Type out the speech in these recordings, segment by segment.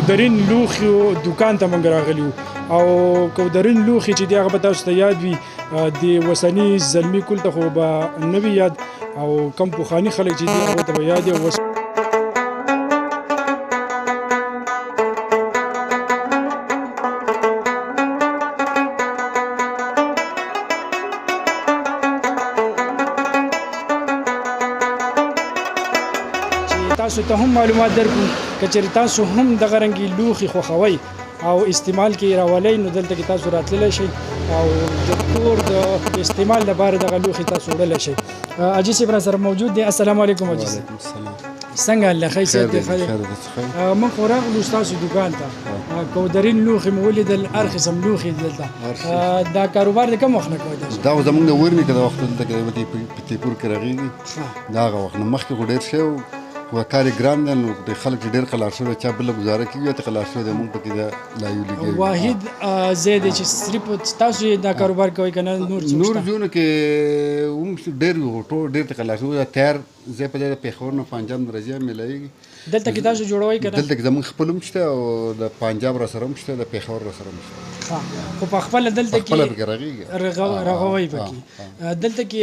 کودرین لوښي دوکان ته موږ راغلي او کودرین لوښي چې دی هغه به تاسو ته یاد وي د وسني زلمي کل ته خو به نه وي یاد او کم پخواني خلک چې دي هغو ته به یاد وي. تاسو ته هم معلومات درکړو که چېرې تاسو هم دغه رنګې لوښي خوښوئ او استعمال کې یې راولئ نو دلته کې تاسو راتللی شئ او د کور د استعمال لپاره دغه لوښي تاسو وړلی شئ. حاجي صاحب را سره موجود دی. السلام علیکم حاجي صاحب. څنګه الله ښه صحت دی؟ موږ خو راغلو ستاسو دوکان ته کودرین لوښي مو ولیدل هر قسم لوښي دلته. دا کاروبار د کوم وخت نه کوئ تاسو؟ دا خو زموږ د ورنیکه د وخت دلته کې په تیپور کې راغېږي د هغه وخت نه مخکې خو ډېر شی خو کار یې ګران دی نو خلک ډېر قلار شوي چا بله ګزاره کېږي ته قلار شوی دی موږ پکې دا لایو لګوي. واحد ځای دی چې صرف تاسو یې دا کاروبار کوئ که نه نور څوک نور ځایونو کې هم ډېر ټول ډېر ته قلار شوي تیار ځای په ځای د پېښور نه پنجاب نه راځي میلاویږي. دلته کې تاسو جوړوئ که نه؟ دلته کې زموږ خپل هم شته او د پنجاب را سره هم شته د پېښور را سره هم شته. خو په خپله دلته کې رغوئ پکې. دلته کې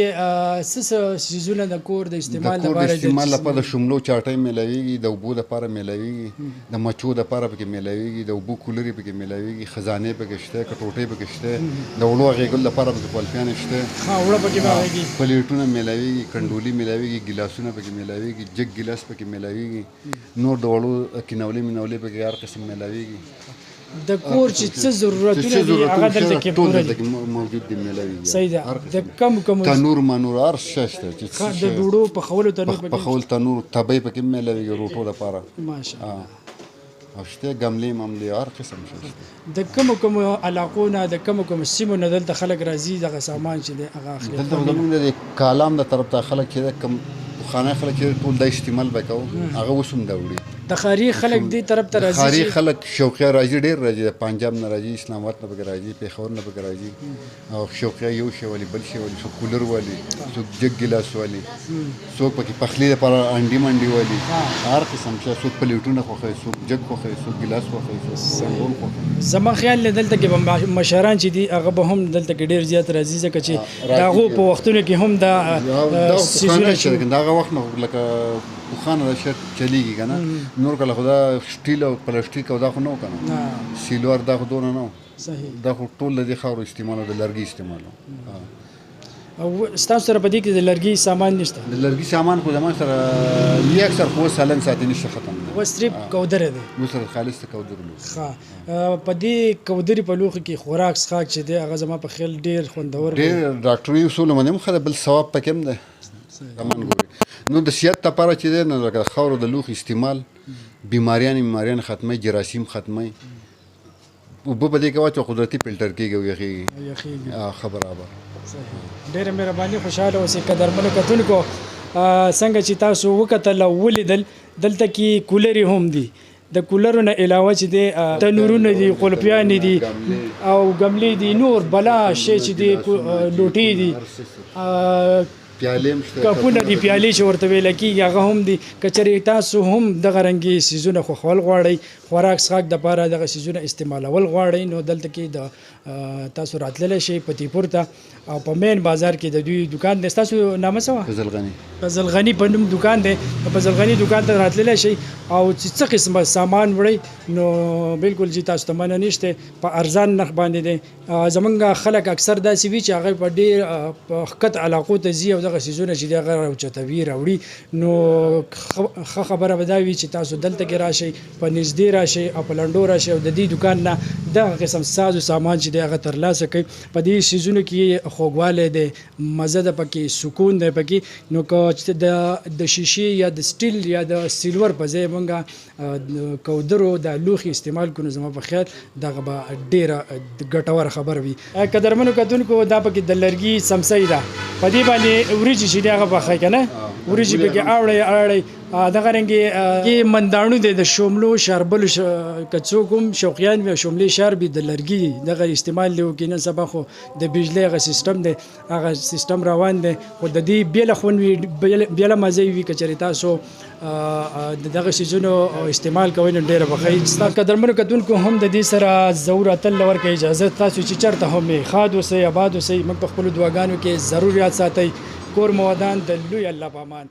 څه څیزونه د کور د استعمال لپاره د استعمال لپاره د شملو چاټۍ میلاویږي د اوبو لپاره میلاویږي د مچو لپاره پکې میلاویږي د اوبو کولرې پکې میلاویږي خزانې پکې شته کټوټۍ پکې شته د وړو هغې لپاره پکې کولپیانې شته وړه پکې میلاویږي پلیټونه میلاویږي کنډولي میلاویږي ګیلاسونه پکې میلاویږي جګ ګیلاس پکې میلاویږي نور د وړو کینولې مینولې پکې هر قسم میلاویږي. د کور چې څه ضرورتونه دي هغه دلته کې ټول دلته کې موجود دي میلاویږي. صحیح ده. د کم تنور منور هر شی شته چې د ډوډو پخولو تنور تنور تبۍ پکې میلاویږي روټو لپاره ماشاءالله او شته ګملې مملې هر قسم شی شته. د کومو علاقو نه د کومو سیمو نه دلته خلک راځي دغه سامان چې دی هغه اخلي. دلته زموږ د کالام د طرف ته خلک چې کم خانه خلک چې ټول د استعمال وکاو هغه اوس هم دا وړي. د ښاري خلک دې طرف ته راځي؟ ښاري خلک شوقیه راځي ډېر راځي د پنجاب نه راځي اسلام آباد نه پکې راځي پېښور نه پکې راځي او شوقیه یو شی ولي بل شی ولي څوک کولر ولي څوک جګ ګیلاس ولي څوک پکې پخلي لپاره انډي منډي ولي هر قسم شی څوک پلیټونه خوښوي څوک جګ خوښوي څوک ګیلاس خوښوي څوک سنګول خوښوي. زما خیال دی دلته کې مشران چې دي هغه به هم دلته کې ډېر زیات راځي ځکه چې د هغو په وختونو کې هم دا څیزونه د هغه وخت نه لکه پخوانه دا شی چلیږي که نه نور کله خو دا سټیل او پلاستیک او دا خو نه و که نه سیلور دا خو دونه نه و دا خو ټول د دې خاورو استعمال او د لرګي استعمال و. او ستاسو سره په دې کې د لرګي سامان نشته؟ د لرګي سامان خو زما سره یې اکثر خو سالن ساتي نشته ختم دی اوس صرف کودره دی اوس سره خالص ته کودر لوښي. په دې کودرې په لوښي کې خوراک څښاک چې دی هغه زما په خیال ډېر خوندور ډېر ډاکټري اصولو باندې هم ښه بل ثواب پکې هم دی زمان ګوري نو د صحت لپاره چې دی نو لکه خاورو د لوښي استعمال بیماریان ختموي جراثیم ختموي اوبه په دې کې واچوه قدرتي فلټر کېږي او یخېږي ښه برابر. ډېره مهرباني خوشحاله اوسئ قدرمنو کتونکو. څنګه چې تاسو وکتل او ولیدل دلته کې کولرې هم دي د کولرو نه علاوه چې دی تنورونه دي قلپیانې دي او ګملې دي نور بلا شی چې دی لوټې دي کپونه دي پیالې چې ورته ویل کېږي هغه هم دي. که چېرې تاسو هم دغه رنګې څیزونه خوښول غواړئ خوراک څښاک دپاره دغه څیزونه استعمالول غواړئ نو دلته کې د تاسو راتللی شئ فتحپور ته او په مین بازار کې د دوی دکان دی. ستاسو نامه څه وه؟ فضل غني په نوم دکان دی. فضل غني دکان ته راتللی شئ او چې څه قسمه سامان وړئ نو بالکل چې تاسو ته منع نشته په ارزان نرخ باندې دی. زمونږ خلک اکثر داسې وي چې هغه په ډېر ښکته علاقو ته ځي او دغه څیزونه چې دی هغه راوچتوي راوړي نو ښه خبره به دا وي چې تاسو دلته کې راشئ په نږدې راشئ او په لنډو راشئ او د دې دکان نه دغه قسم ساز و سامان چې دی هغه ترلاسه کوئ. په دې څیزونو کې خوږوالی دی مزه ده پکې سکون دی پکې نو که د شیشې یا د سټیل یا د سیلور په ځای موږ کودرو د لوښي استعمال کړو زما په خیال دغه به ډېره ګټوره خبره وي. قدرمنو کتونکو دا پکې د لرګي څمڅۍ ده په دې باندې وریجې چې دی هغه پخوئ که نه وریجې پکې اړئ دغه رنګې کې منداڼو دی د شوملو شاربلو که څوک هم شوقیان وي او شوملې شاربي د لرګي دغه استعمال دی وکړي. نن سبا خو د بجلۍ هغه سیسټم دی هغه سیسټم روان دی خو د دې بېله خوند وي بېله مزه وي که چېرې تاسو د دغه څیزونو استعمال کوئ نو ډېره به ښه وي. ستا قدرمنو کتونکو هم د دې سره ظهور اتل ورکړئ اجازه تاسو چې چېرته هم ښاد اوسئ آباد اوسئ موږ په خپلو دعاګانو کې ضرور یاد ساتئ. کور مو ودان د لوی الله په امان.